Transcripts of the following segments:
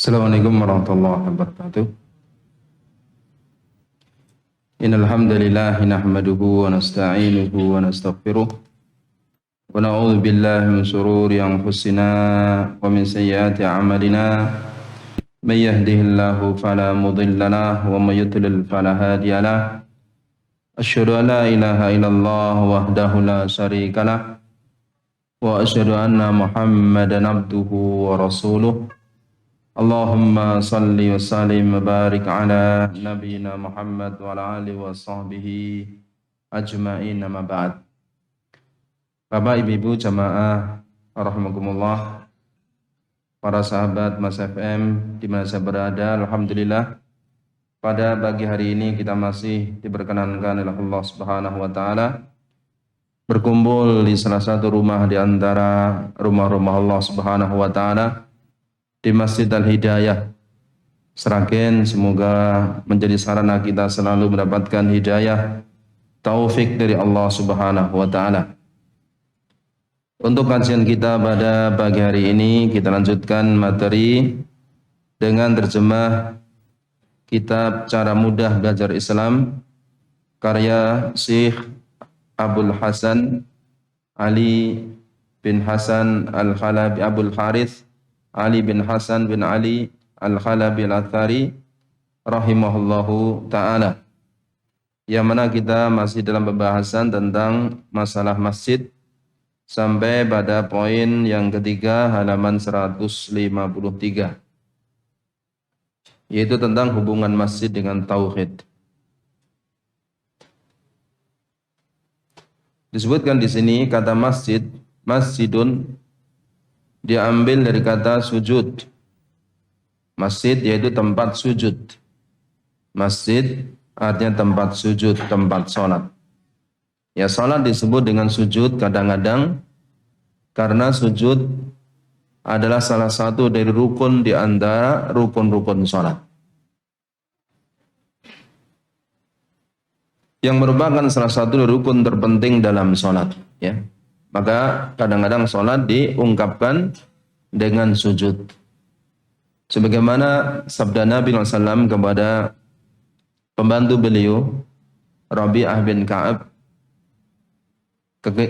Assalamualaikum warahmatullahi wabarakatuh. Innal hamdalillah nahmaduhu wa nasta'inuhu wa nastaghfiruh wa na'udzu billahi min shururi anfusina wa min sayyiati a'malina. May yahdihillahu fala mudilla lahu wa may yudlil fala hadiya lahu. Asyhadu an la ilaha illallah wahdahu la syarika lah wa asyhadu anna Muhammadan abduhu wa rasuluh. Allahumma salli wa sallim wa barik ala nabiyyina Muhammad wa ala alihi wa sahbihi ajma'in, amma ba'd. Bapak Ibu jamaah rahimakumullah, para sahabat Mas FM di mana saya berada, alhamdulillah pada pagi hari ini kita masih diperkenankan oleh Allah Subhanahu wa taala berkumpul di salah satu rumah di antara rumah-rumah Allah Subhanahu wa taala di Masjid Al-Hidayah Sragen. Semoga menjadi sarana kita selalu mendapatkan hidayah taufik dari Allah Subhanahu wa taala. Untuk kajian kita pada pagi hari ini kita lanjutkan materi dengan terjemah kitab Cara Mudah Belajar Islam karya Syekh Abul Hasan Ali bin Hasan Al-Khalabi Abul Harith Ali bin Hasan bin Ali Al-Khalabi Al-Athari rahimahullahu ta'ala, yang mana kita masih dalam pembahasan tentang masalah masjid sampai pada poin yang ketiga halaman 153, yaitu tentang hubungan masjid dengan tauhid. Disebutkan di sini kata masjid, masjidun diambil dari kata sujud. Masjid yaitu tempat sujud. Masjid artinya tempat sujud, tempat sholat. Ya, sholat disebut dengan sujud kadang-kadang karena sujud adalah salah satu dari rukun di antara rukun-rukun sholat, yang merupakan salah satu rukun terpenting dalam sholat. Ya. Maka kadang-kadang sholat diungkapkan dengan sujud. Sebagaimana sabda Nabi SAW kepada pembantu beliau, Rabi'ah bin Ka'ab,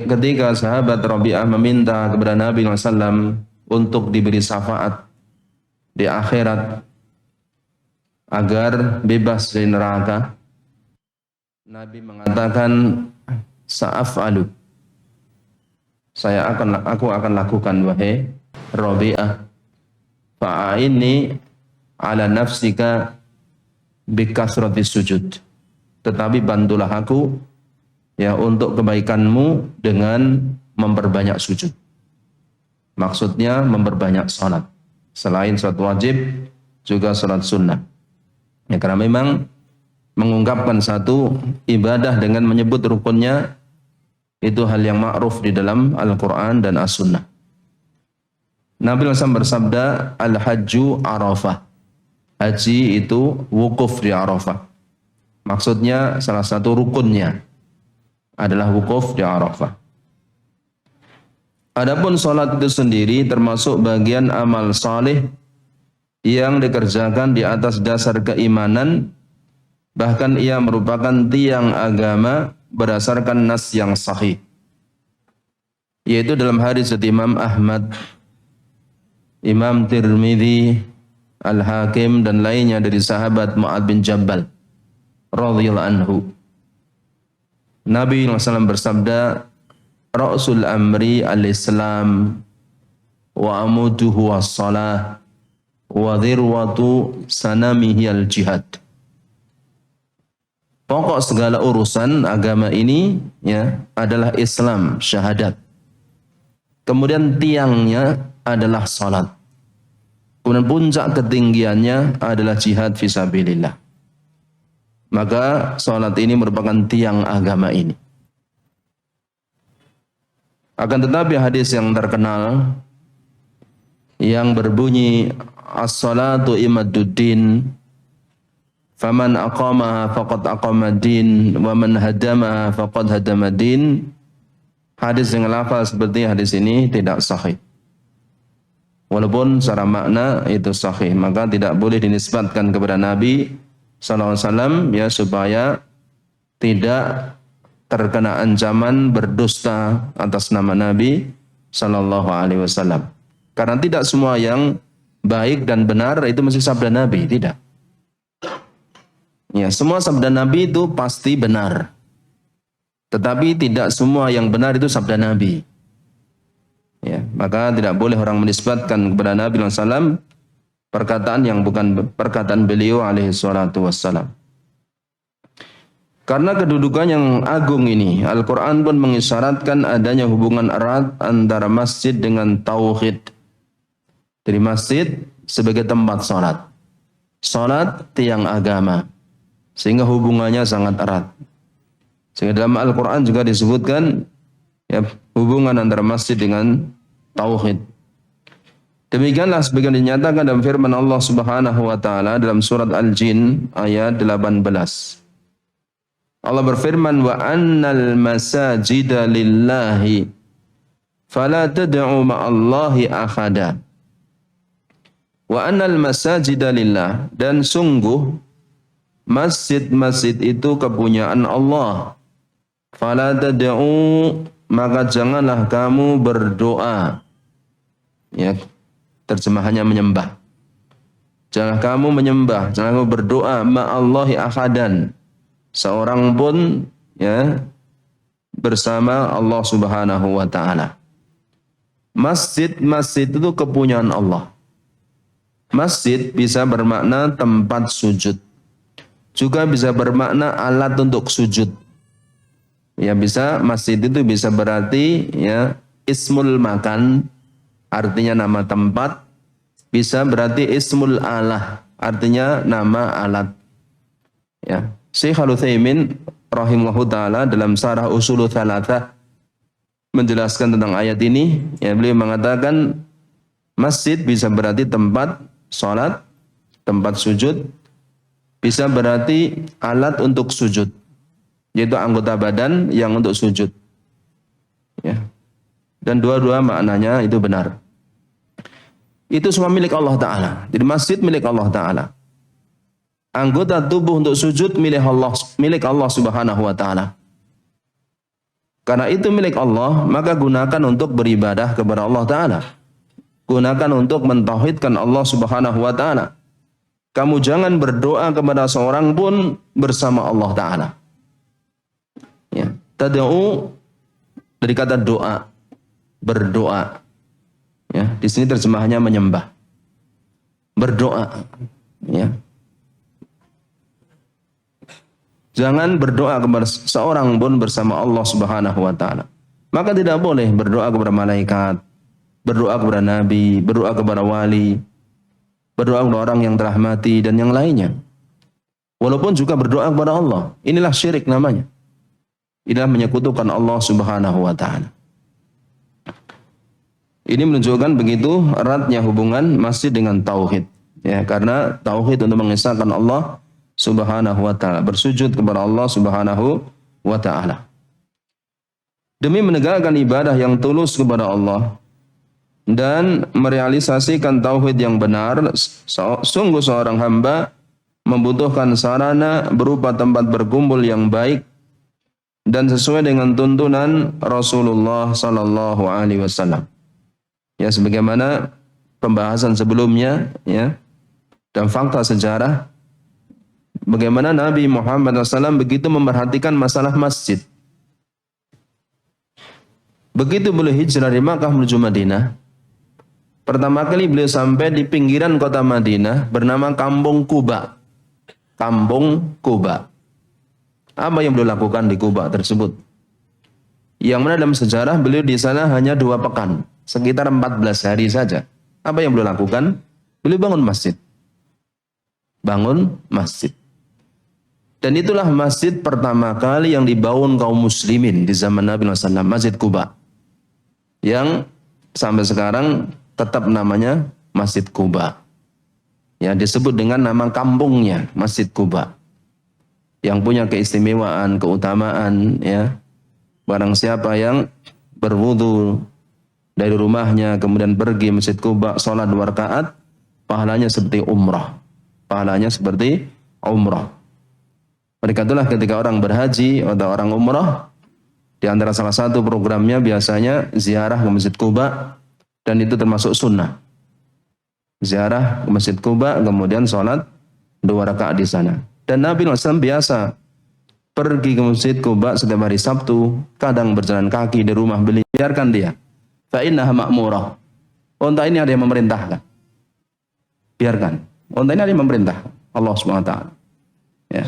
ketika sahabat Rabi'ah meminta kepada Nabi SAW untuk diberi syafaat di akhirat agar bebas dari neraka, Nabi mengatakan, sa'af'alu, aku akan lakukan wahai Rabi'ah, fa'aini ala nafsika bikasratis sujud, tetapi bantulah aku ya untuk kebaikanmu dengan memperbanyak sujud. Maksudnya memperbanyak salat, selain salat wajib juga salat sunnah. Ya, karena memang mengungkapkan satu ibadah dengan menyebut rukunnya itu hal yang ma'ruf di dalam Al-Quran dan As-Sunnah. Nabi SAW bersabda, Al-Hajju Arafah. Haji itu wukuf di Arafah. Maksudnya salah satu rukunnya adalah wukuf di Arafah. Adapun salat itu sendiri termasuk bagian amal saleh yang dikerjakan di atas dasar keimanan, bahkan ia merupakan tiang agama berdasarkan nas yang sahih, yaitu dalam hadis dari Imam Ahmad, Imam Tirmidzi, Al-Hakim dan lainnya dari sahabat Mu'adz bin Jabal radhiyallahu anhu. Nabi SAW bersabda, Ra'sul amri al-Islam wa amuduhu was-salah wa dhirwatu sanamihi al-jihad. Pokok segala urusan agama ini ya adalah Islam, syahadat. Kemudian tiangnya adalah salat. Kemudian puncak ketinggiannya adalah jihad fisabilillah. Maka salat ini merupakan tiang agama ini. Akan tetapi hadis yang terkenal yang berbunyi as-salatu imaduddin, faman aqamaha faqad aqamadin wa man hadamaha faqad hadamadin. Hadis yang lafaz seperti hadis ini tidak sahih. Walaupun secara makna itu sahih, maka tidak boleh dinisbatkan kepada Nabi sallallahu alaihi wasallam ya, supaya tidak terkena ancaman berdusta atas nama Nabi sallallahu alaihi wasallam. Karena tidak semua yang baik dan benar itu mesti sabda Nabi, tidak. Ya, semua sabda Nabi itu pasti benar. Tetapi tidak semua yang benar itu sabda Nabi. Ya, maka tidak boleh orang menisbatkan kepada Nabi SAW perkataan yang bukan perkataan beliau alaihi salatu wassalam. Karena kedudukan yang agung ini, Al-Quran pun mengisyaratkan adanya hubungan erat antara masjid dengan tauhid. Jadi masjid sebagai tempat sholat. Sholat tiang agama. Sehingga hubungannya sangat erat. Sehingga dalam Al-Quran juga disebutkan ya, hubungan antara masjid dengan tauhid. Demikianlah sebagian dinyatakan dalam firman Allah Subhanahu wa taala dalam surat Al-Jin ayat 18. Allah berfirman, wa annal masajida lillahi fala tad'u ma'allahi ahada. Wa annal masajida lillah, dan sungguh masjid-masjid itu kepunyaan Allah. Fala tad'u, maka janganlah kamu berdoa. Ya, terjemahannya menyembah. Jangan kamu menyembah, jangan kamu berdoa ma'allahi ahadan, seorang pun ya bersama Allah Subhanahu wa taala. Masjid-masjid itu kepunyaan Allah. Masjid bisa bermakna tempat sujud. Juga bisa bermakna alat untuk sujud. Ya, bisa masjid itu bisa berarti ya ismul makan, artinya nama tempat, bisa berarti ismul alah, artinya nama alat. Ya. Syekh Al-Utsaimin rahimahullahu taala dalam Syarah Ushul Tsalatsah menjelaskan tentang ayat ini, ya, beliau mengatakan masjid bisa berarti tempat salat, tempat sujud, bisa berarti alat untuk sujud, yaitu anggota badan yang untuk sujud. Ya. Dan dua-dua maknanya itu benar. Itu semua milik Allah Ta'ala. Jadi masjid milik Allah Ta'ala. Anggota tubuh untuk sujud milik Allah Subhanahu wa taala. Karena itu milik Allah, maka gunakan untuk beribadah kepada Allah Ta'ala. Gunakan untuk mentauhidkan Allah Subhanahu wa taala. Kamu jangan berdoa kepada seorang pun bersama Allah Ta'ala. Ya, tad'u dari kata doa, berdoa. Ya, di sini terjemahannya menyembah. Berdoa, ya. Jangan berdoa kepada seorang pun bersama Allah Subhanahu wa taala. Maka tidak boleh berdoa kepada malaikat, berdoa kepada nabi, berdoa kepada wali, berdoa kepada orang yang telah mati dan yang lainnya. Walaupun juga berdoa kepada Allah. Inilah syirik namanya. Inilah menyekutukan Allah Subhanahu wa taala. Ini menunjukkan begitu eratnya hubungan masjid dengan tauhid. Ya, karena tauhid untuk mengesahkan Allah Subhanahu wa ta'ala, bersujud kepada Allah Subhanahu wa ta'ala. Demi menegakkan ibadah yang tulus kepada Allah dan merealisasikan tauhid yang benar, sungguh seorang hamba membutuhkan sarana berupa tempat berkumpul yang baik dan sesuai dengan tuntunan Rasulullah sallallahu alaihi wasallam. Ya, sebagaimana pembahasan sebelumnya, ya, dan fakta sejarah bagaimana Nabi Muhammad SAW begitu memperhatikan masalah masjid. Begitu beliau hijrah dari Makkah menuju Madinah, pertama kali beliau sampai di pinggiran kota Madinah bernama Kampung Quba. Kampung Quba. Apa yang beliau lakukan di Quba tersebut? Yang mana dalam sejarah beliau di sana hanya 2 pekan, sekitar 14 hari saja. Apa yang beliau lakukan? Beliau bangun masjid. Bangun masjid. Dan itulah masjid pertama kali yang dibangun kaum muslimin di zaman Nabi SAW, Masjid Quba. Yang sampai sekarang tetap namanya Masjid Quba. Ya, disebut dengan nama kampungnya, Masjid Quba. Yang punya keistimewaan, keutamaan, ya. Barang siapa yang berwudu dari rumahnya kemudian pergi Masjid Quba salat 2 rakaat, pahalanya seperti umrah. Pahalanya seperti umrah. Mereka itulah ketika orang berhaji atau orang umrah, di antara salah satu programnya biasanya ziarah ke Masjid Quba, dan itu termasuk sunnah. Ziarah ke Masjid Quba kemudian salat 2 rakaat di sana. Dan Nabi SAW biasa pergi ke Masjid Quba setiap hari Sabtu, kadang berjalan kaki di rumah beliau. Biarkan dia. Fa innaha ma'murah. Unta ini ada yang memerintahkan. Biarkan. Unta ini ada yang memerintahkan. Allah SWT. Ya.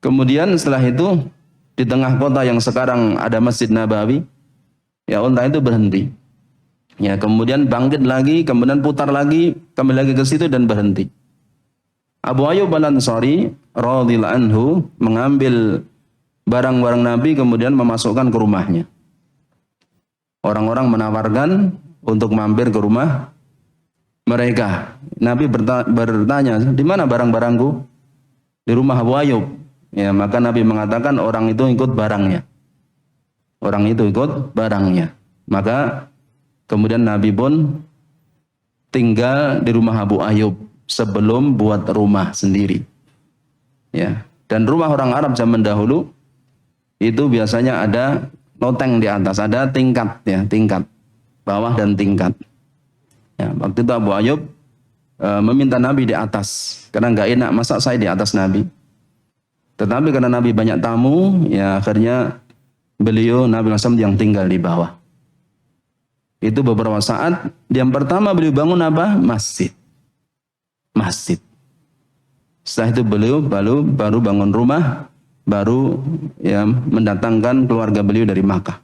Kemudian setelah itu di tengah kota yang sekarang ada Masjid Nabawi, ya unta itu berhenti. Ya, kemudian bangkit lagi, kemudian putar lagi, kembali lagi ke situ dan berhenti. Abu Ayyub Al-Ansari radhiyallahu anhu mengambil barang-barang Nabi kemudian memasukkan ke rumahnya. Orang-orang menawarkan untuk mampir ke rumah mereka. Nabi bertanya, "Di mana barang-barangku?" "Di rumah Abu Ayyub." Ya, maka Nabi mengatakan orang itu ikut barangnya. Orang itu ikut barangnya. Maka kemudian Nabi pun tinggal di rumah Abu Ayyub sebelum buat rumah sendiri. Ya, dan rumah orang Arab zaman dahulu itu biasanya ada loteng di atas, ada tingkat ya, tingkat bawah dan tingkat. Ya, waktu itu Abu Ayyub meminta Nabi di atas karena nggak enak masa saya di atas Nabi. Tetapi karena Nabi banyak tamu, ya akhirnya beliau Nabi SAW yang tinggal di bawah. Itu beberapa saat. Yang pertama beliau bangun apa? Masjid. Masjid. Setelah itu beliau baru bangun rumah, baru ya mendatangkan keluarga beliau dari Makkah.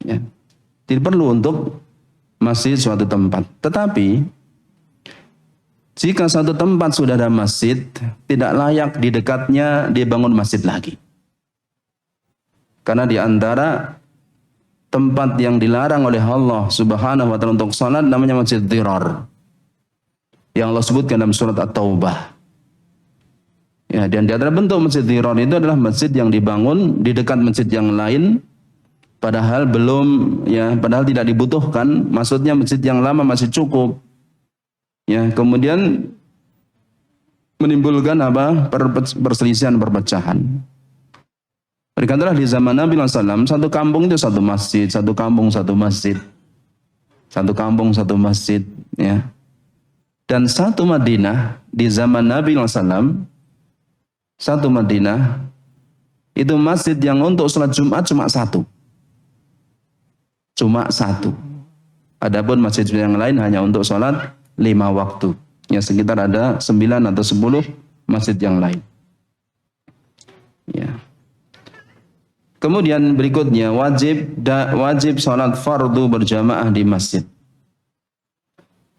Ya. Tidak perlu untuk masjid suatu tempat. Tetapi jika satu tempat sudah ada masjid, tidak layak di dekatnya dia bangun masjid lagi. Karena di antara tempat yang dilarang oleh Allah Subhanahu wa taala untuk salat namanya masjid dirar. Yang Allah sebutkan dalam surat At-Taubah. Ya, dan di antara bentuk masjid dirar itu adalah masjid yang dibangun di dekat masjid yang lain padahal padahal tidak dibutuhkan, maksudnya masjid yang lama masih cukup. Ya, kemudian menimbulkan perselisihan, perpecahan. Berkatalah di zaman Nabi SAW, satu kampung itu satu masjid, satu kampung satu masjid, satu kampung satu masjid. Ya. Dan satu Madinah di zaman Nabi SAW, satu Madinah itu masjid yang untuk sholat Jumat cuma satu. Cuma satu. Adapun masjid yang lain hanya untuk sholat 5 waktu. Ya, sekitar ada 9 atau 10 masjid yang lain. Ya. Kemudian berikutnya wajib sholat fardu berjamaah di masjid.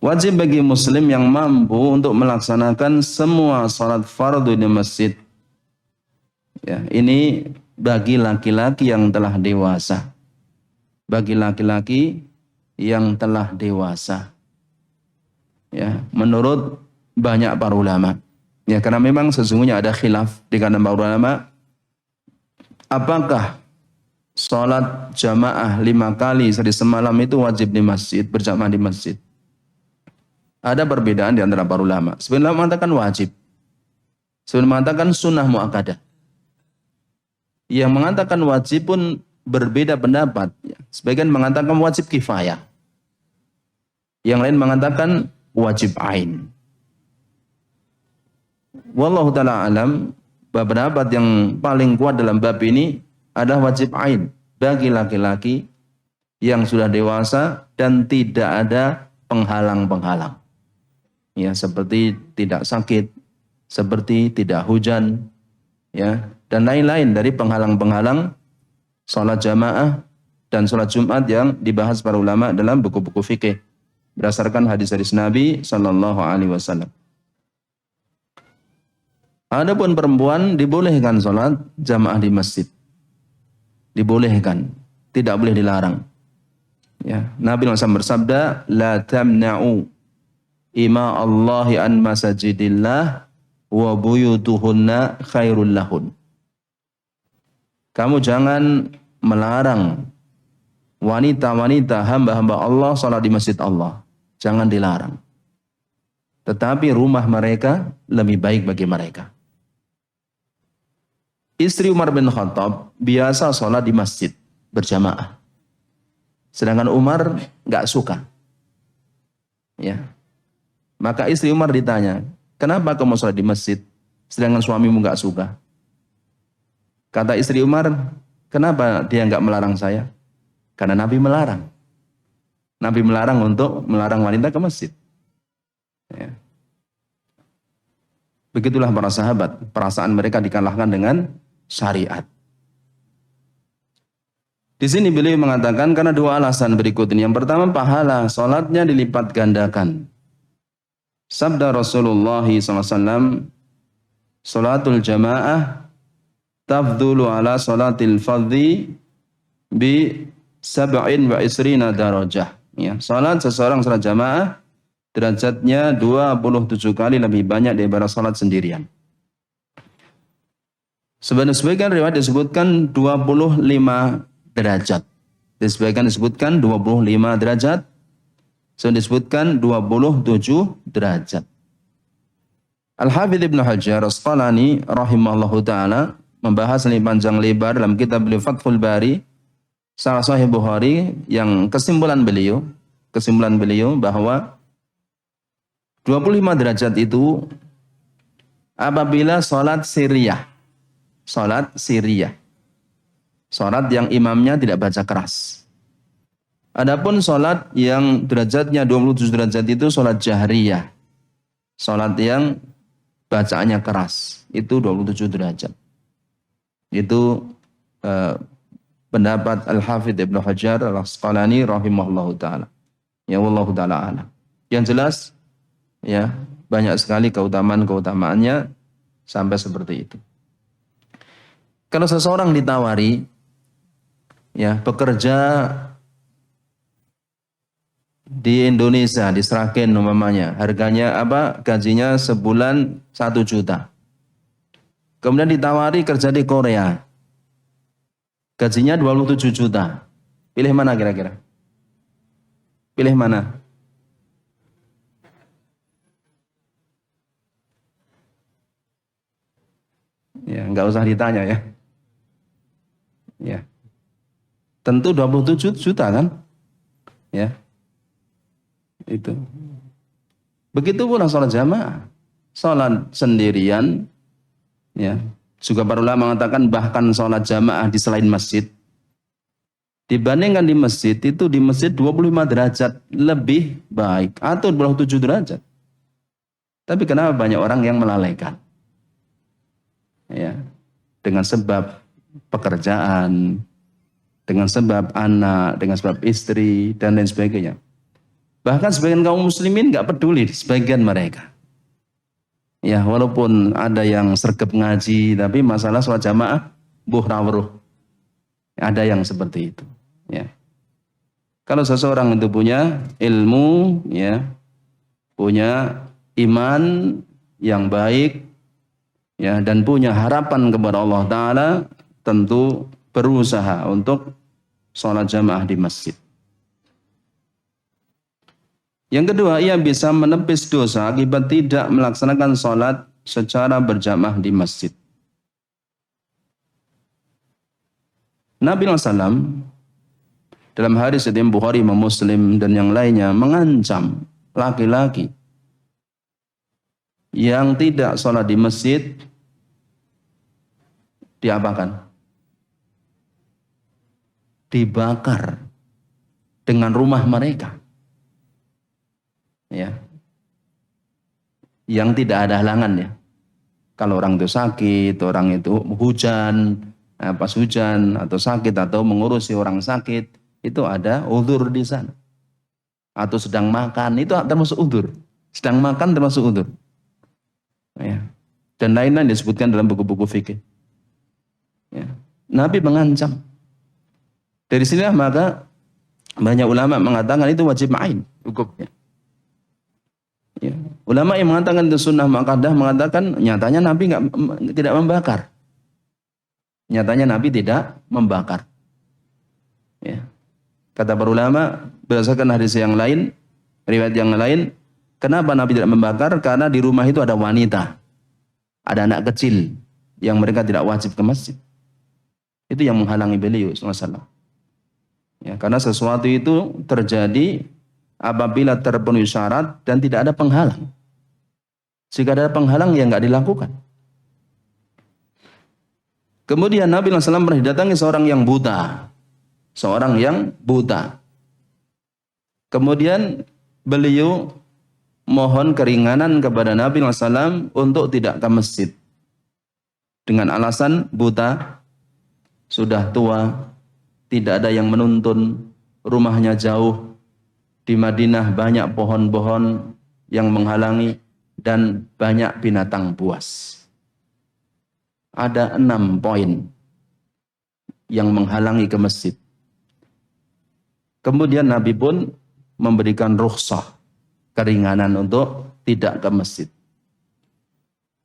Wajib bagi muslim yang mampu untuk melaksanakan semua sholat fardu di masjid. Ya, ini bagi laki-laki yang telah dewasa. Bagi laki-laki yang telah dewasa. Ya, menurut banyak para ulama. Ya, karena memang sesungguhnya ada khilaf di kalangan para ulama. Apakah sholat jamaah 5 kali sehari semalam itu wajib di masjid, berjamaah di masjid? Ada perbedaan di antara para ulama. Sebenarnya mengatakan wajib. Sebenarnya mengatakan sunnah muakkadah. Yang mengatakan wajib pun berbeda pendapat. Sebagian mengatakan wajib kifayah. Yang lain mengatakan wajib ain. Wallahu ta'ala alam, pendapat yang paling kuat dalam bab ini adalah wajib ain bagi laki-laki yang sudah dewasa dan tidak ada penghalang-penghalang. Ya, seperti tidak sakit, seperti tidak hujan, ya, dan lain-lain dari penghalang-penghalang salat jamaah dan salat Jumat yang dibahas para ulama dalam buku-buku fikih berdasarkan hadis-hadis Nabi sallallahu alaihi wasallam. Adapun perempuan dibolehkan salat jamaah di masjid. Dibolehkan, tidak boleh dilarang. Ya, Nabi SAW bersabda, "La tamna'u ima Allahi an masajidillah wa buyutuhunna khairul lahun." Kamu jangan melarang wanita-wanita hamba-hamba Allah salat di masjid Allah. Jangan dilarang. Tetapi rumah mereka lebih baik bagi mereka. Istri Umar bin Khattab biasa sholat di masjid berjamaah. Sedangkan Umar nggak suka. Ya. Maka istri Umar ditanya, kenapa kamu sholat di masjid sedangkan suamimu nggak suka? Kata istri Umar, kenapa dia nggak melarang saya? Karena Nabi melarang. Nabi melarang untuk melarang wanita ke masjid. Ya. Begitulah para sahabat, perasaan mereka dikalahkan dengan syariat. Di sini beliau mengatakan karena dua alasan berikut ini. Yang pertama, pahala salatnya dilipat gandakan. Sabda Rasulullah SAW, salatul jamaah tafdhulu ala salatil fardhi bi 27 darajah. Ya, salat seseorang salat jamaah derajatnya 27 kali lebih banyak daripada salat sendirian. Sebagian riwayat disebutkan 25 derajat. Sebagian disebutkan 25 derajat. Sebagian disebutkan 27 derajat. Al-Hafidz Ibnu Hajar Asqalani rahimahullahu taala membahas lebih panjang lebar dalam kitab beliau Fathul Bari, Syarah Sahih Bukhari, yang kesimpulan beliau bahwa 25 derajat itu apabila salat sirriyah. Salat yang imamnya tidak baca keras. Adapun salat yang derajatnya 27 derajat itu salat jahriyah. Salat yang bacaannya keras, itu 27 derajat. Itu pendapat Al-Hafidz Ibnu Hajar Al-Asqalani rahimahullahu taala. Ya wallahu taala a'lam. Yang jelas ya, banyak sekali keutamaannya sampai seperti itu. Kalau seseorang ditawari ya bekerja di Indonesia, di Sragen umpamanya, harganya apa? Gajinya sebulan 1 juta. Kemudian ditawari kerja di Korea. Gajinya 27 juta. Pilih mana kira-kira? Pilih mana? Ya, enggak usah ditanya ya. Ya. Tentu 27 juta kan? Ya. Itu. Begitu pula sholat jamaah. Sholat sendirian ya. Juga para ulama mengatakan bahkan sholat jamaah di selain masjid dibandingkan di masjid, itu di masjid 25 derajat lebih baik atau 27 derajat. Tapi kenapa banyak orang yang melalaikan? Ya. Dengan sebab pekerjaan, dengan sebab anak, dengan sebab istri, dan lain sebagainya. Bahkan sebagian kaum muslimin nggak peduli, sebagian mereka. Ya, walaupun ada yang sergap ngaji, tapi masalah sholat jamaah, buhrawruh. Ada yang seperti itu. Ya. Kalau seseorang itu punya ilmu, ya, punya iman yang baik, ya, dan punya harapan kepada Allah Ta'ala, tentu berusaha untuk sholat jamaah di masjid. Yang kedua, ia bisa menepis dosa akibat tidak melaksanakan sholat secara berjamaah di masjid. Nabi SAW dalam hadis riwayat Bukhari, Muslim dan yang lainnya mengancam laki-laki yang tidak sholat di masjid diapakan? Dibakar dengan rumah mereka. Ya. Yang tidak ada halangan ya. Kalau orang itu sakit, orang itu hujan, pas hujan atau sakit atau mengurusi orang sakit, itu ada uzur di sana. Atau sedang makan, itu termasuk uzur. Sedang makan termasuk uzur. Ya. Dan lain-lain disebutkan dalam buku-buku fikih. Ya. Nabi mengancam. Dari sinilah maka banyak ulama mengatakan itu wajib ain hukumnya. Ya. Ulama yang mengatakan itu sunnah muakkadah mengatakan nyatanya Nabi tidak membakar. Nyatanya Nabi tidak membakar. Ya. Kata para ulama berdasarkan hadis yang lain, riwayat yang lain, kenapa Nabi tidak membakar? Karena di rumah itu ada wanita, ada anak kecil yang mereka tidak wajib ke masjid. Itu yang menghalangi beliau sallallahu alaihi wasallam. Ya, karena sesuatu itu terjadi apabila terpenuhi syarat dan tidak ada penghalang. Jika ada penghalang ya nggak dilakukan. Kemudian Nabi SAW pernah didatangi seorang yang buta. Seorang yang buta. Kemudian beliau mohon keringanan kepada Nabi SAW untuk tidak ke masjid. Dengan alasan buta, sudah tua, tidak ada yang menuntun, rumahnya jauh, di Madinah banyak pohon-pohon yang menghalangi, dan banyak binatang buas. Ada 6 poin yang menghalangi ke masjid. Kemudian Nabi pun memberikan rukhsah, keringanan untuk tidak ke masjid.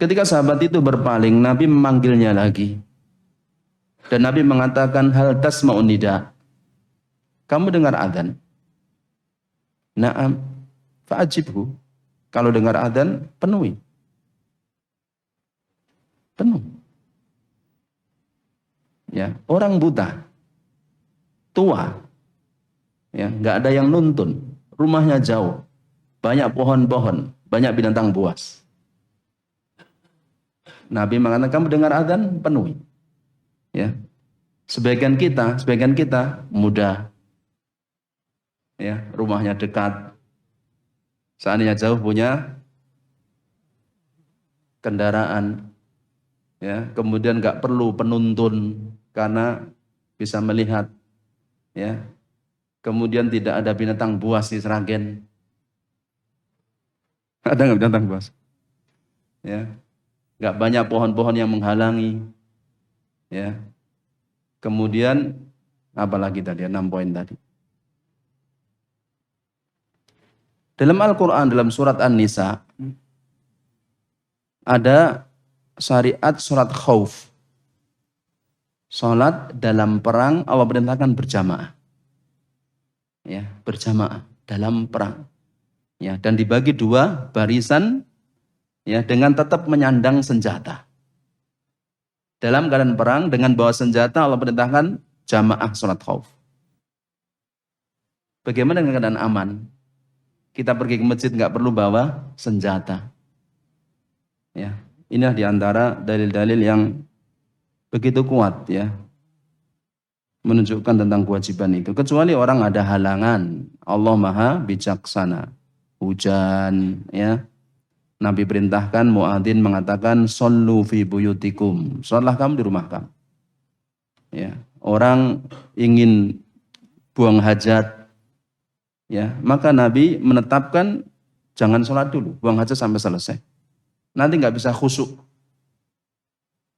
Ketika sahabat itu berpaling, Nabi memanggilnya lagi. Dan Nabi mengatakan, hal tasma'un nida. Kamu dengar adzan? Na'am, fa'ajibhu. Kalau dengar adzan, penuhi. Penuh. Ya, orang buta, tua, ya, nggak ada yang nuntun, rumahnya jauh, banyak pohon-pohon, banyak binatang buas. Nabi mengatakan, kamu dengar adzan, penuhi. Ya, sebagian kita muda, ya, rumahnya dekat, seandainya jauh punya kendaraan, ya, kemudian nggak perlu penuntun karena bisa melihat, ya, kemudian tidak ada binatang buas di Sragen. Ada nggak binatang buas? Ya, nggak banyak pohon-pohon yang menghalangi, ya. Kemudian apalagi tadi 6 poin tadi. Dalam Al-Quran, dalam surat An-Nisa, ada syariat surat khauf. Salat dalam perang Allah perintahkan berjamaah. Ya, berjamaah dalam perang. Ya, dan dibagi 2 barisan, ya, dengan tetap menyandang senjata. Dalam keadaan perang dengan bawa senjata Allah perintahkan jamaah salat khauf. Bagaimana dengan keadaan aman? Kita pergi ke masjid nggak perlu bawa senjata. Ya, inilah diantara dalil-dalil yang begitu kuat, ya, menunjukkan tentang kewajiban itu. Kecuali orang ada halangan, Allah Maha bijaksana. Hujan, ya, Nabi perintahkan, muadzin mengatakan, "Shollu fi buyutikum." Salatlah kamu di rumah kamu. Ya, orang ingin buang hajat, ya, maka Nabi menetapkan jangan sholat dulu, buang hajat sampai selesai. Nanti nggak bisa khusyuk.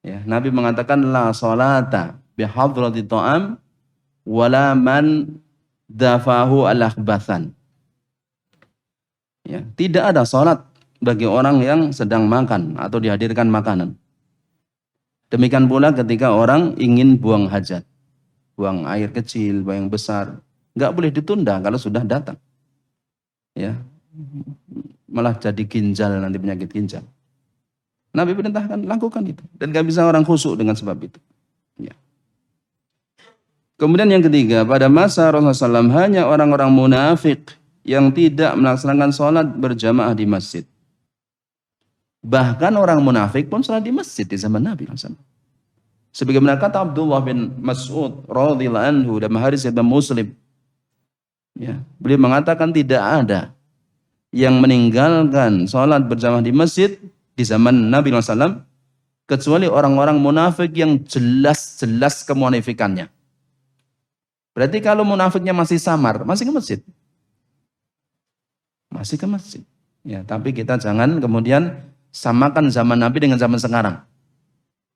Ya, Nabi mengatakan la sholata bihadrati ta'am wala man dafahu al-akhbathan. Ya, tidak ada sholat bagi orang yang sedang makan atau dihadirkan makanan. Demikian pula ketika orang ingin buang hajat, buang air kecil, buang yang besar, nggak boleh ditunda kalau sudah datang. Ya, malah jadi ginjal, nanti penyakit ginjal. Nabi perintahkan lakukan itu, dan gak bisa orang khusyuk dengan sebab itu. Ya. Kemudian yang ketiga, pada masa Rasulullah SAW hanya orang-orang munafik yang tidak melaksanakan sholat berjamaah di masjid. Bahkan orang munafik pun sholat di masjid di zaman Nabi SAW. Sebagaimana kata Abdullah bin Mas'ud radhiyallahu anhu dalam hadis riwayat Muslim. Ya, beliau mengatakan tidak ada yang meninggalkan sholat berjamaah di masjid di zaman Nabi SAW, kecuali orang-orang munafik yang jelas-jelas kemunafikannya. Berarti kalau munafiknya masih samar, masih ke masjid. Masih ke masjid. Ya, tapi kita jangan kemudian samakan zaman Nabi dengan zaman sekarang.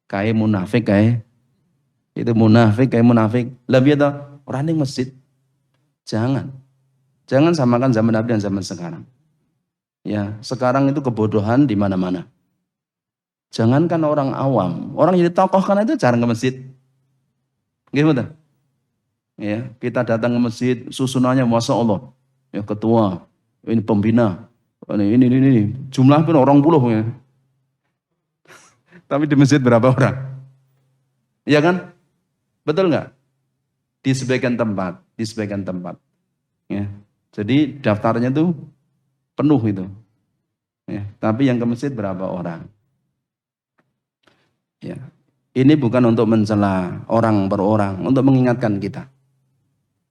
Kayak munafik, kayak itu munafik, kayak munafik. Lebih atau orang di masjid. Jangan samakan zaman Nabi dan zaman sekarang. Ya, sekarang itu kebodohan di mana-mana. Jangankan orang awam, orang jadi tokoh kan itu jarang ke masjid. Gimana? Ya, kita datang ke masjid, susunannya Masya Allah. Ya, ketua, ini pembina, ini. Jumlah pun orang puluh ya. Tapi di masjid berapa orang? Iya kan? Betul nggak? Di sebagian tempat. Ya. Jadi daftarnya tuh penuh itu. Ya. Tapi yang ke masjid berapa orang? Ya. Ini bukan untuk mencela orang per orang, untuk mengingatkan kita.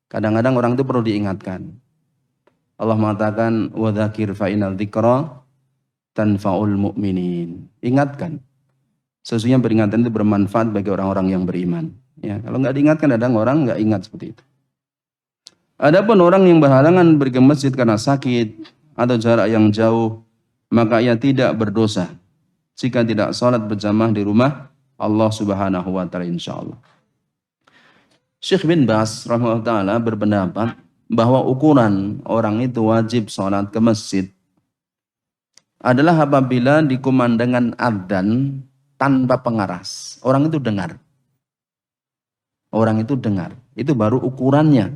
Kadang-kadang orang itu perlu diingatkan. Allah mengatakan wadzakir fa innal dzikra tanfa'ul mu'minin. Ingatkan. Sesungguhnya peringatan itu bermanfaat bagi orang-orang yang beriman. Ya, kalau nggak diingatkan kadang orang nggak ingat seperti itu. Adapun orang yang berhalangan pergi ke masjid karena sakit atau jarak yang jauh, maka ia tidak berdosa jika tidak sholat berjamaah di rumah Allah Subhanahu wa taala insyaallah. Syekh bin Baz rahimahullah taala berpendapat bahwa ukuran orang itu wajib sholat ke masjid adalah apabila dikumandangkan adzan tanpa pengeras. Orang itu dengar. Orang itu dengar. Itu baru ukurannya.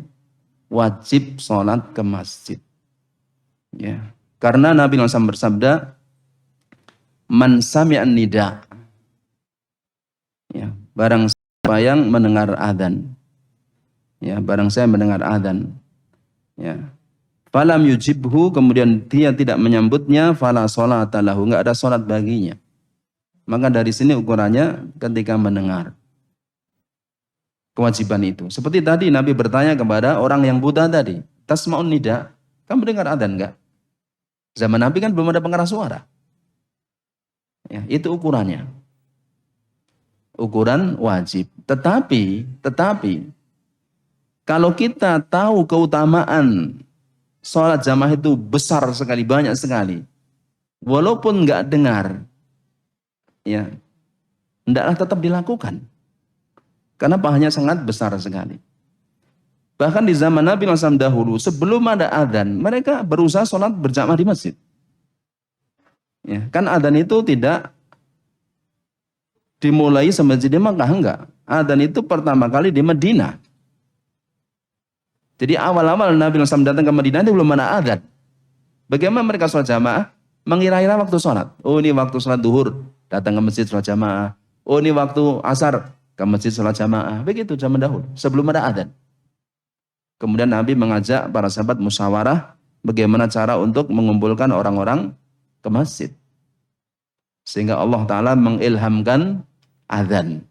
Wajib sholat ke masjid. Ya. Karena Nabi SAW bersabda, man sami'an nida. Ya. Barang siapa yang mendengar adzan. Ya. Barang saya mendengar adzan. Ya. Falam yujibhu, kemudian dia tidak menyambutnya, fala sholata lahu, enggak ada sholat baginya. Maka dari sini ukurannya ketika mendengar kewajiban itu. Seperti tadi Nabi bertanya kepada orang yang buta tadi, tasma'un nida, kamu dengar adzan enggak? Zaman Nabi kan belum ada pengeras suara. Ya, itu ukurannya. Ukuran wajib. Tetapi kalau kita tahu keutamaan sholat jamaah itu besar sekali, banyak sekali, walaupun enggak dengar, ya, hendaklah tetap dilakukan. Karena pahalanya sangat besar sekali. Bahkan di zaman Nabi SAW dahulu, sebelum ada adzan, mereka berusaha sholat berjamaah di masjid. Ya, kan adzan itu tidak dimulai semasjid di Makkah, enggak. Adzan itu pertama kali di Madinah. Jadi awal-awal Nabi SAW datang ke Madinah itu belum ada adzan. Bagaimana mereka sholat jamaah? Mengira-ira waktu sholat. Oh, ini waktu sholat duhur, datang ke masjid sholat jamaah. Oh, ini waktu asar, ke masjid sholat jamaah. Begitu zaman dahulu, sebelum ada adzan. Kemudian Nabi mengajak para sahabat musyawarah bagaimana cara untuk mengumpulkan orang-orang ke masjid. Sehingga Allah Ta'ala mengilhamkan adzan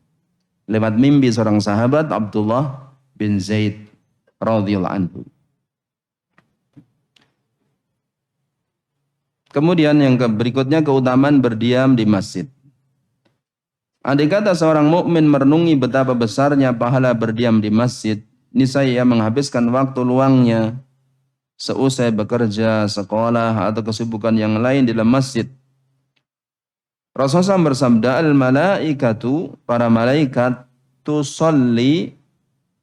lewat mimpi seorang sahabat Abdullah bin Zaid radhiyallahu anhu. Kemudian yang berikutnya keutamaan berdiam di masjid. Andai kata seorang mukmin merenungi betapa besarnya pahala berdiam di masjid, niscaya ia menghabiskan waktu luangnya seusai bekerja, sekolah atau kesibukan yang lain di dalam masjid. Rasulullah bersabda, al-malaikatu, para malaikat, tusolli,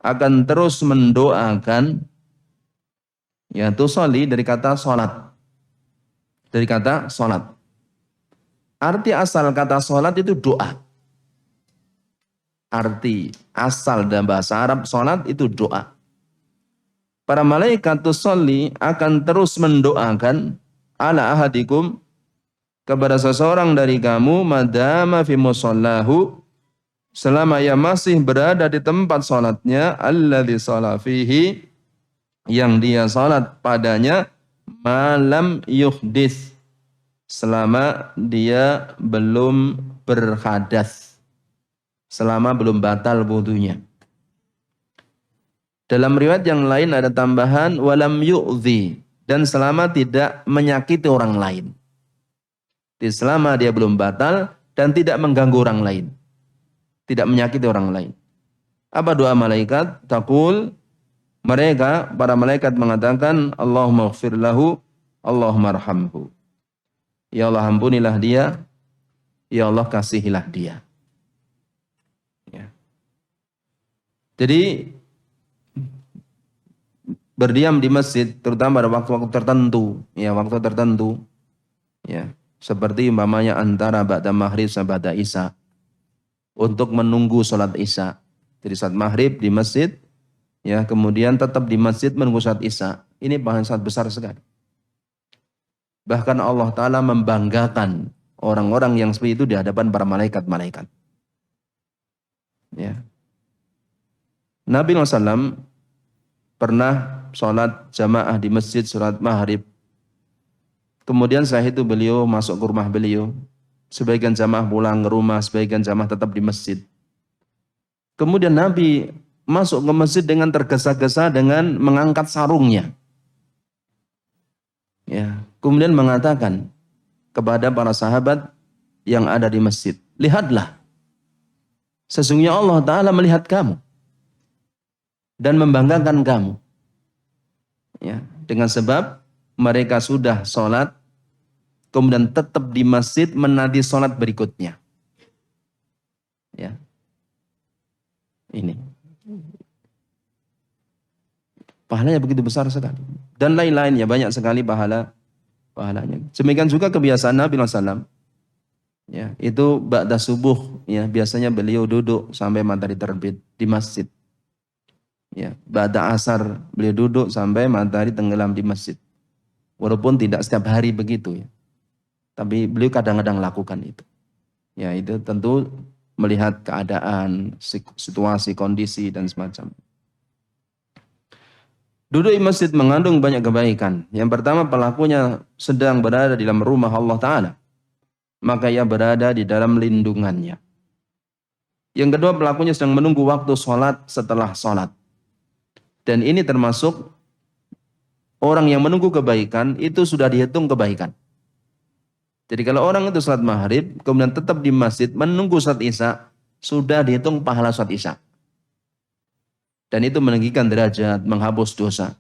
akan terus mendoakan, ya tusolli dari kata sholat. Dari kata sholat. Arti asal kata sholat itu doa. Arti asal dalam bahasa Arab sholat itu doa. Para malaikat tusolli akan terus mendoakan ala ahadikum, kepada seseorang dari kamu, madama fi musallahu, selama ia masih berada di tempat sholatnya, alladzi shala fihi, yang dia sholat padanya, malam yuhdits, selama dia belum berhadas, selama belum batal wudunya. Dalam riwayat yang lain ada tambahan walam yu'dzi, dan selama tidak menyakiti orang lain. Selama dia belum batal dan tidak mengganggu orang lain, tidak menyakiti orang lain. Apa doa malaikat? Taqul, mereka, para malaikat mengatakan, Allahumma ighfir lahu, Allahumma arhamhu. Ya Allah, ampunilah dia, ya Allah, kasihilah dia. Ya. Jadi berdiam di masjid, terutama pada waktu-waktu tertentu, ya waktu tertentu, ya seperti umpamanya antara ba'da maghrib sampai ba'da isya, untuk menunggu sholat isya. Jadi saat maghrib di masjid, ya, kemudian tetap di masjid menunggu salat Isya. Ini pahala sangat besar sekali. Bahkan Allah Ta'ala membanggakan orang-orang yang seperti itu di hadapan para malaikat-malaikat. Ya. Nabi SAW pernah sholat jamaah di masjid sholat maghrib. Kemudian setelah itu beliau masuk ke rumah beliau. Sebagian jamaah pulang ke rumah, sebagian jamaah tetap di masjid. Kemudian Nabi masuk ke masjid dengan tergesa-gesa dengan mengangkat sarungnya. Ya, kemudian mengatakan kepada para sahabat yang ada di masjid, lihatlah, sesungguhnya Allah Ta'ala melihat kamu dan membanggakan kamu. Ya, dengan sebab mereka sudah sholat, kemudian tetap di masjid menanti sholat berikutnya. Ya, ini pahalanya begitu besar sekali. Dan lain-lainnya banyak sekali pahalanya. Demikian juga kebiasaan Nabi SAW. Ya, itu ba'da subuh, ya, biasanya beliau duduk sampai matahari terbit di masjid. Ya, ba'da asar beliau duduk sampai matahari tenggelam di masjid. Walaupun tidak setiap hari begitu, ya. Tapi beliau kadang-kadang lakukan itu. Ya, itu tentu melihat keadaan, situasi, kondisi dan semacam. Duduk di masjid mengandung banyak kebaikan. Yang pertama, pelakunya sedang berada di dalam rumah Allah Ta'ala. Maka ia berada di dalam lindungannya. Yang kedua, pelakunya sedang menunggu waktu sholat setelah sholat. Dan ini termasuk orang yang menunggu kebaikan, itu sudah dihitung kebaikan. Jadi kalau orang itu sholat maghrib, kemudian tetap di masjid menunggu sholat Isya, sudah dihitung pahala sholat Isya. Dan itu meninggikan derajat, menghapus dosa.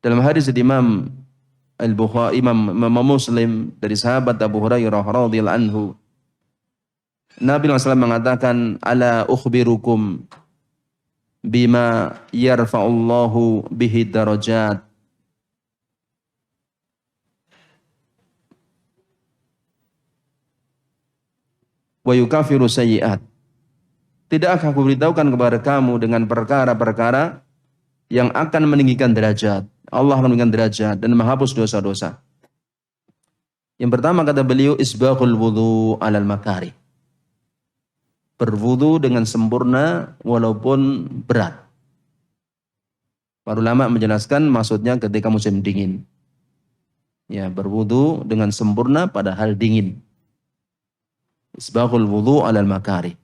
Dalam hadis Imam Al-Bukhari, Imam Muslim dari sahabat Abu Hurairah radhiyallahu anhu, Nabi SAW mengatakan, ala ukhbirukum bima yarfa'ullahu bihi darajat. Wa yukafiru sayyi'at. Tidakkah aku beritahukan kepada kamu dengan perkara-perkara yang akan meninggikan derajat. Allah akan meninggikan derajat dan menghapus dosa-dosa. Yang pertama kata beliau, isbaghul wudu alal makari. Berwudu dengan sempurna walaupun berat. Para ulama menjelaskan maksudnya ketika musim dingin. Ya, berwudu dengan sempurna padahal dingin. Isbaghul wudu alal makari.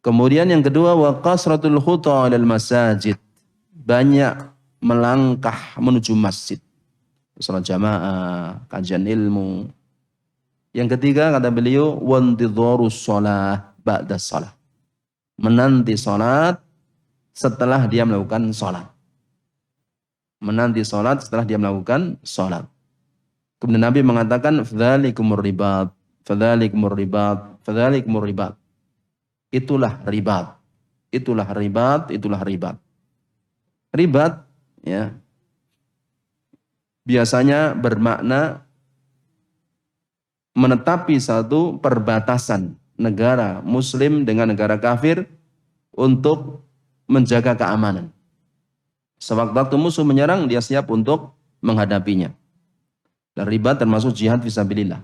Kemudian yang kedua, wa qasratul khuta ilal masajid. Banyak melangkah menuju masjid. Salat jamaah, kajian ilmu. Yang ketiga kata beliau, wa intidharus shalah ba'da shalah. Menanti salat setelah dia melakukan salat. Menanti salat setelah dia melakukan salat. Kemudian Nabi mengatakan, fadzalikumur ribat, fadzalikumur ribat, fadzalikumur ribat. Itulah ribat. Itulah ribat, itulah ribat. Ribat, ya, biasanya bermakna menetapi satu perbatasan negara muslim dengan negara kafir untuk menjaga keamanan. Sewaktu-waktu musuh menyerang, dia siap untuk menghadapinya. Dan ribat termasuk jihad fisabilillah.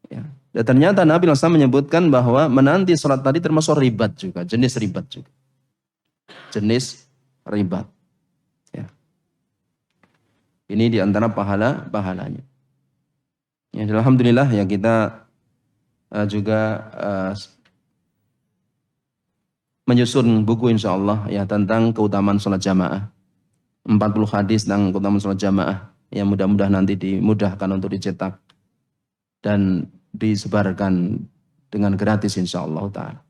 Ya. Dan ternyata Nabi SAW menyebutkan bahwa menanti sholat tadi termasuk ribat juga, jenis ribat juga. Jenis ribat. Ya. Ini diantara pahalanya. Ya, alhamdulillah ya kita juga menyusun buku insyaallah ya tentang keutamaan sholat jamaah. 40 hadis tentang keutamaan sholat jamaah yang mudah-mudahan nanti dimudahkan untuk dicetak dan disebarkan dengan gratis insyaallah ta'ala.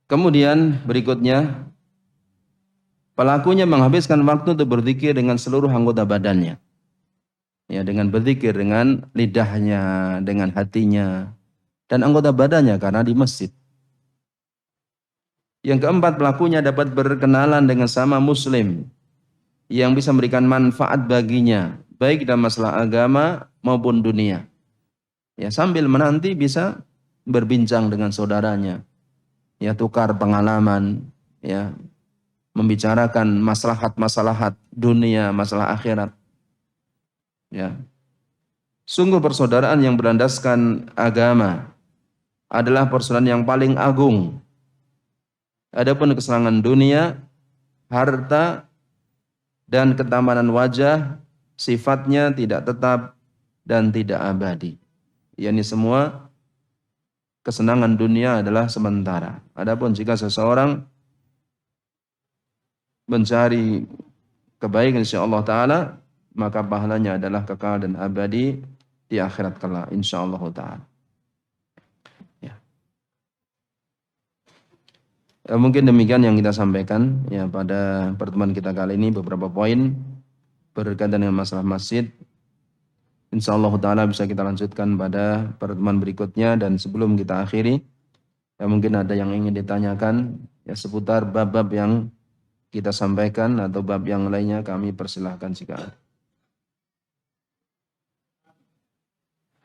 Kemudian berikutnya, pelakunya menghabiskan waktu untuk berzikir dengan seluruh anggota badannya. Ya, dengan berzikir dengan lidahnya, dengan hatinya, dan anggota badannya karena di masjid. Yang keempat, pelakunya dapat berkenalan dengan sama muslim yang bisa memberikan manfaat baginya, baik dalam masalah agama maupun dunia. Ya, sambil menanti bisa berbincang dengan saudaranya. ya tukar pengalaman, ya membicarakan maslahat-maslahat dunia, masalah akhirat. Ya. Sungguh persaudaraan yang berlandaskan agama adalah persaudaraan yang paling agung. Adapun kesenangan dunia, harta, dan ketamanan wajah sifatnya tidak tetap dan tidak abadi. Yani semua kesenangan dunia adalah sementara. Adapun jika seseorang mencari kebaikan insyaallah taala, maka pahalanya adalah kekal dan abadi di akhirat kelak insyaallah taala. Ya. Mungkin demikian yang kita sampaikan ya pada pertemuan kita kali ini, beberapa poin berkaitan dengan masalah masjid. Insyaallah taala bisa kita lanjutkan pada pertemuan berikutnya, dan sebelum kita akhiri ya mungkin ada yang ingin ditanyakan ya seputar bab-bab yang kita sampaikan atau bab yang lainnya, kami persilahkan jika ada.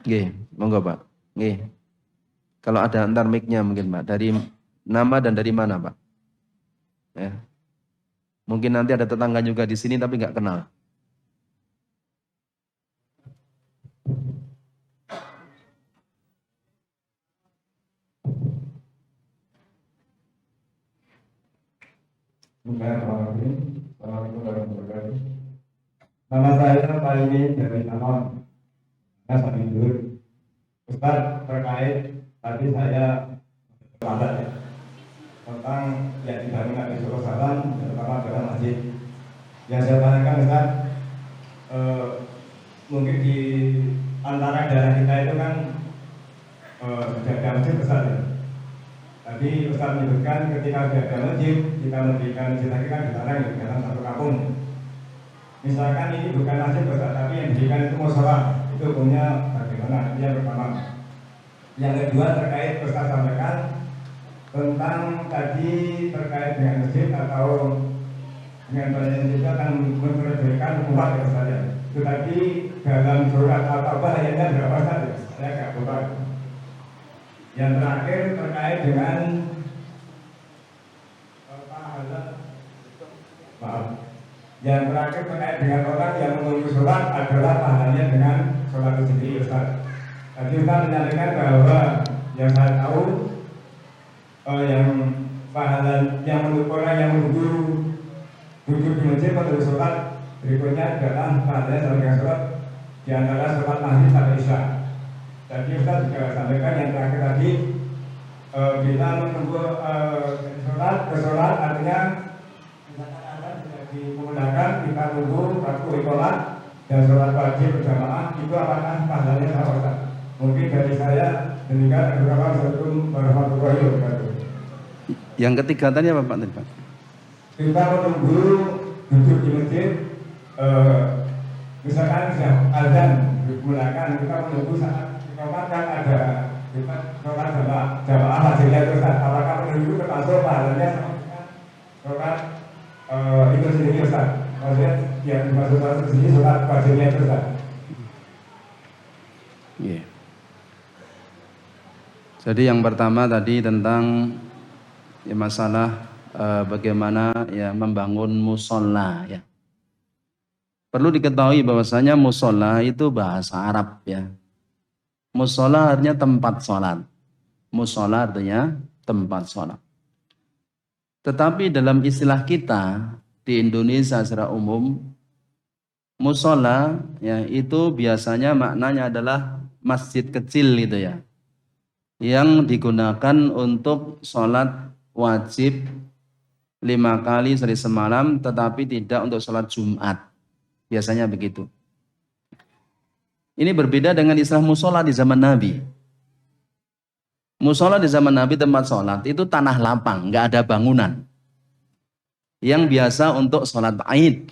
Nggih, monggo Pak. Nggih. Kalau ada antar mic-nya mungkin Pak. Dari nama dan dari mana Pak? Ya. Mungkin nanti ada tetangga juga di sini tapi nggak kenal. Assalamualaikum warahmatullahi wabarakatuh. Nama saya Pak Ini dari Taman. Saya sambil dulu. Ustaz, terkait tadi saya berpendapat ya, tentang yang dibangun Nabi Sallallahu Alaihi Wasallam, terutama dalam masjid. Yang saya tanyakan Ustaz, mungkin di antara daerah kita itu kan sudah ada masjid besar ya. Tadi Ustaz menyebutkan ketika sudah ada masjid, kita mendirikan masjid lagi kan dilarang di dalam satu kampung. Misalkan ini bukan masjid besar, tapi yang didirikan itu mushola, itu hukumnya bagaimana? Itu yang pertama. Yang kedua terkait Ustaz sampaikan tentang tadi terkait dengan masjid atau dengan banyak masjid akan memberikan umat ya Ustaz ya. Itu tadi dalam surat Al-Taubah ayatnya berapa Ustaz ya? Saya nggak lupa. Yang terakhir terkait dengan yang terakhir terkait dengan orang yang menunggu sholat adalah pahalanya dengan sholat itu sendiri Ustaz. Tadi Ustaz menyampaikan bahwa yang saya tahu yang pahala yang menunggu orang yang menunggu duduk di masjid menunggu sholat berikutnya adalah pahalanya sama dengan sholat di antara sholat maghrib sampai isya. Jadi Ustaz juga sampaikan yang terakhir tadi bila menunggu sholat ke sholat artinya misalkan ada tidak dimudahkan kita tunggu waktu iqamah dan sholat wajib berjamaah, itu apakah pahalanya sama Ustaz? Mungkin dari saya demikian. Assalamualaikum warahmatullahi wabarakatuh. Yang ketiga tadi apa Pak? Kita menunggu duduk di masjid, misalkan sudah azan dimulakan, kita menunggu saat kan ada kita sholat jamaah hasilnya itu Ustaz. Apakah menunggu termasuk pahalanya sama dengan sholat itu sendiri Ustaz? Maksudnya yang dimaksud sholat sendiri sholat hasilnya itu Ustaz. Yeah. Jadi yang pertama tadi tentang ya masalah bagaimana ya membangun musola ya. Perlu diketahui bahwasanya musola itu bahasa Arab ya. Musola artinya tempat sholat. Musola artinya tempat sholat. Tetapi dalam istilah kita di Indonesia secara umum, musola ya itu biasanya maknanya adalah masjid kecil gitu ya, yang digunakan untuk sholat wajib 5 kali sehari semalam, tetapi tidak untuk sholat Jumat. Biasanya begitu. Ini berbeda dengan istilah musola di zaman Nabi. Musola di zaman Nabi tempat sholat itu tanah lapang, nggak ada bangunan. Yang biasa untuk sholat Id.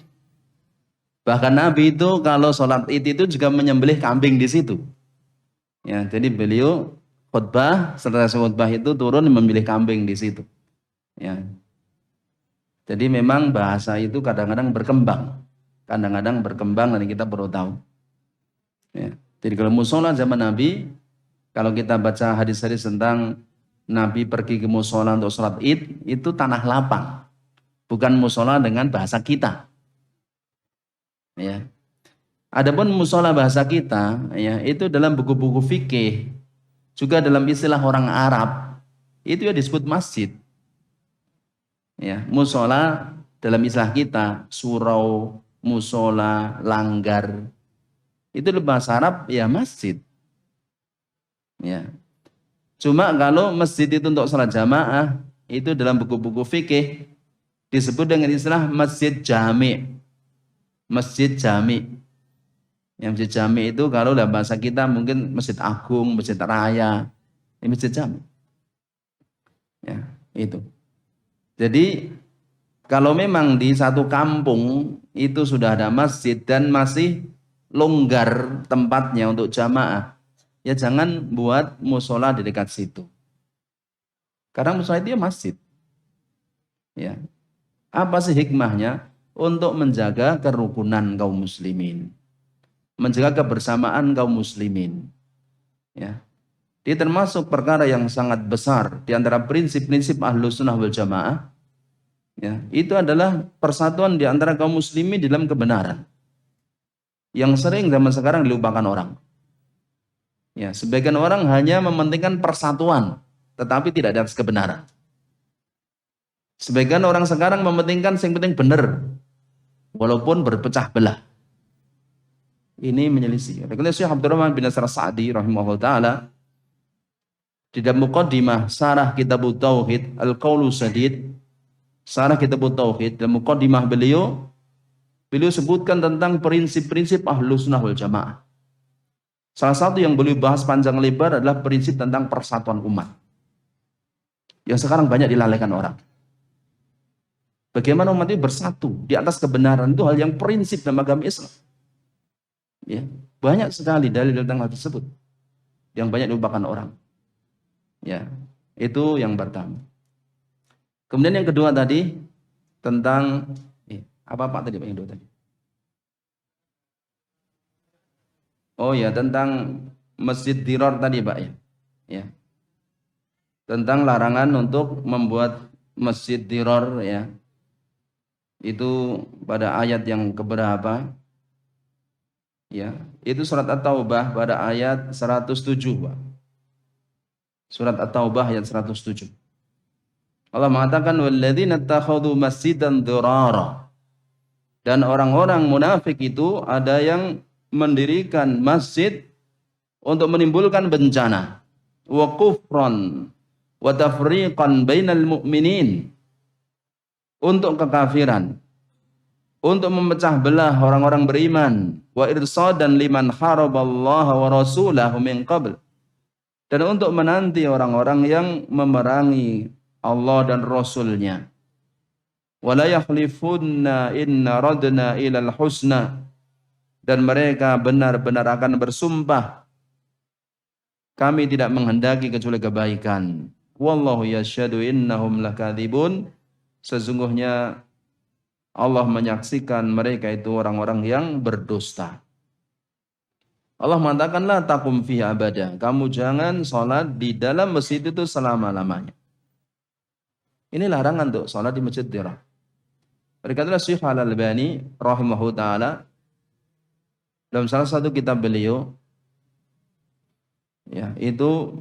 Bahkan Nabi itu kalau sholat Id itu juga menyembelih kambing di situ. Ya, jadi beliau khutbah, setelah khutbah itu turun memilih kambing di situ. Ya. Jadi memang bahasa itu kadang-kadang berkembang. Kadang-kadang berkembang dan kita perlu tahu. Ya. Jadi kalau musola zaman Nabi, kalau kita baca hadis-hadis tentang Nabi pergi ke musola untuk sholat id, itu tanah lapang. Bukan musola dengan bahasa kita. Ya. Adapun musola bahasa kita, ya, itu dalam buku-buku fikih, juga dalam istilah orang Arab, itu ya disebut masjid. Ya, musola dalam istilah kita, surau, musola, langgar, itu dalam bahasa Arab ya masjid. Ya. Cuma kalau masjid itu untuk salat jamaah, itu dalam buku-buku fikih disebut dengan istilah masjid jami. Masjid jami. Yang masjid jami itu kalau dalam bahasa kita mungkin masjid agung, masjid raya, ini masjid jami. Ya, itu. Jadi kalau memang di satu kampung itu sudah ada masjid dan masih longgar tempatnya untuk jamaah, ya jangan buat musola di dekat situ. Karena musola itu ya masjid. Ya. Apa sih hikmahnya? Untuk menjaga kerukunan kaum muslimin. Menjaga kebersamaan kaum muslimin. Ya. Ini termasuk perkara yang sangat besar di antara prinsip-prinsip Ahlus Sunnah wal Jamaah. Ya, itu adalah persatuan di antara kaum muslimin dalam kebenaran. Yang sering zaman sekarang dilupakan orang. Ya, sebagian orang hanya mementingkan persatuan, tetapi tidak ada kebenaran. Sebagian orang sekarang mementingkan yang penting benar, walaupun berpecah belah. Ini menyelisih. Oleh Syekh Abdurrahman bin Nasr Sa'di rahimahullah taala di dalam muqaddimah Syarah Kitab Tauhid Al-Qaulu Sadid, Syarah Kitab Tauhid dalam muqaddimah beliau sebutkan tentang prinsip-prinsip Ahlus Sunnah wal Jamaah. Salah satu yang beliau bahas panjang lebar adalah prinsip tentang persatuan umat. Yang sekarang banyak dilalaikan orang. Bagaimana umat itu bersatu di atas kebenaran, itu hal yang prinsip dalam agama Islam. Ya, banyak sekali dalil tentang hal tersebut yang banyak dilupakan orang. Ya, itu yang pertama. Kemudian yang kedua tadi tentang apa Pak tadi Pak yang kedua tadi? Oh ya, tentang masjid diror tadi Pak ya. Ya. Tentang larangan untuk membuat masjid diror ya. Itu pada ayat yang keberapa? Ya, itu surat At-Taubah pada ayat 107, Pak. Surat At-Taubah ayat 107. Allah mengatakan walladzina takhadhu masjidan dirara. Dan orang-orang munafik itu ada yang mendirikan masjid untuk menimbulkan bencana, wa kufran wa tafriqan bainal mu'minin, untuk kekafiran, untuk memecah belah orang-orang beriman, wa irsadan liman haraballaha wa rasulahu min qabl, dan untuk menanti orang-orang yang memerangi Allah dan Rasulnya. Wala yakhlifunna inna radna ilal husna, dan mereka benar-benar akan bersumpah kami tidak menghendaki kecuali kebaikan. Wallahu yashhadu innahum lakadzibun, sesungguhnya Allah menyaksikan mereka itu orang-orang yang berdusta. Allah mengatakan la taqum fihi abada, kamu jangan sholat di dalam masjid itu selama-lamanya. Ini larangan untuk sholat di masjid dirah. Berkatalah Syekh Al-Albani rahimahullah taala dalam salah satu kitab beliau, ya, itu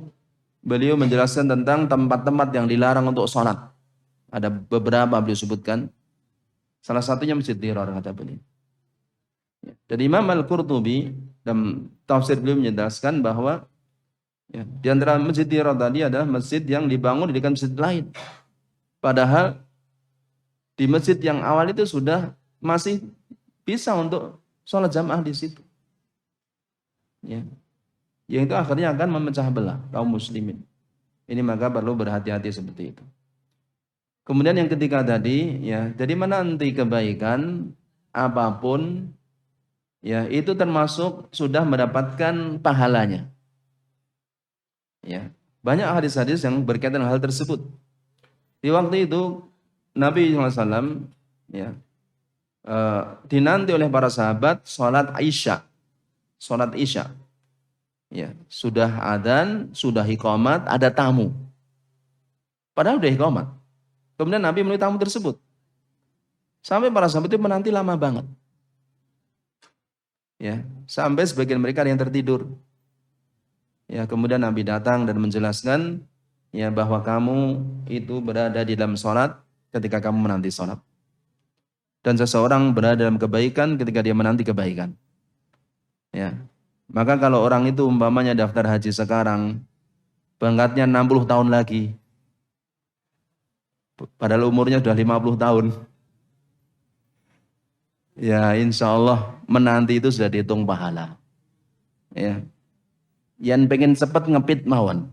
beliau menjelaskan tentang tempat-tempat yang dilarang untuk sholat. Ada beberapa beliau sebutkan. Salah satunya masjid diror kata beliau. Ya, dan Imam Al-Qurtubi dalam tafsir beliau menjelaskan bahwa ya, di antara masjid diror tadi adalah masjid yang dibangun di dekat masjid lain. Padahal di masjid yang awal itu sudah masih bisa untuk sholat jamaah di situ. Ya. Yang itu akhirnya akan memecah belah kaum muslimin. Ini maka perlu berhati-hati seperti itu. Kemudian yang ketiga tadi, ya, jadi menanti kebaikan apapun, ya, itu termasuk sudah mendapatkan pahalanya. Ya, banyak hadis-hadis yang berkaitan hal tersebut. Di waktu itu Nabi SAW ya, dinanti oleh para sahabat sholat Isya. Sholat Isya. Ya, sudah adzan, sudah iqamat, ada tamu. Padahal udah iqamat. Kemudian Nabi menemui tamu tersebut. Sampai para sahabat itu menanti lama banget. Ya, sampai sebagian mereka ada yang tertidur. Ya, kemudian Nabi datang dan menjelaskan ya bahwa kamu itu berada di dalam sholat ketika kamu menanti sholat. Dan seseorang berada dalam kebaikan ketika dia menanti kebaikan. Ya. Maka kalau orang itu umpamanya daftar haji sekarang, berangkatnya 60 tahun lagi. Padahal umurnya sudah 50 tahun. Ya, insya Allah menanti itu sudah dihitung pahala. Ya. Yang pengen cepat ngepit mawon.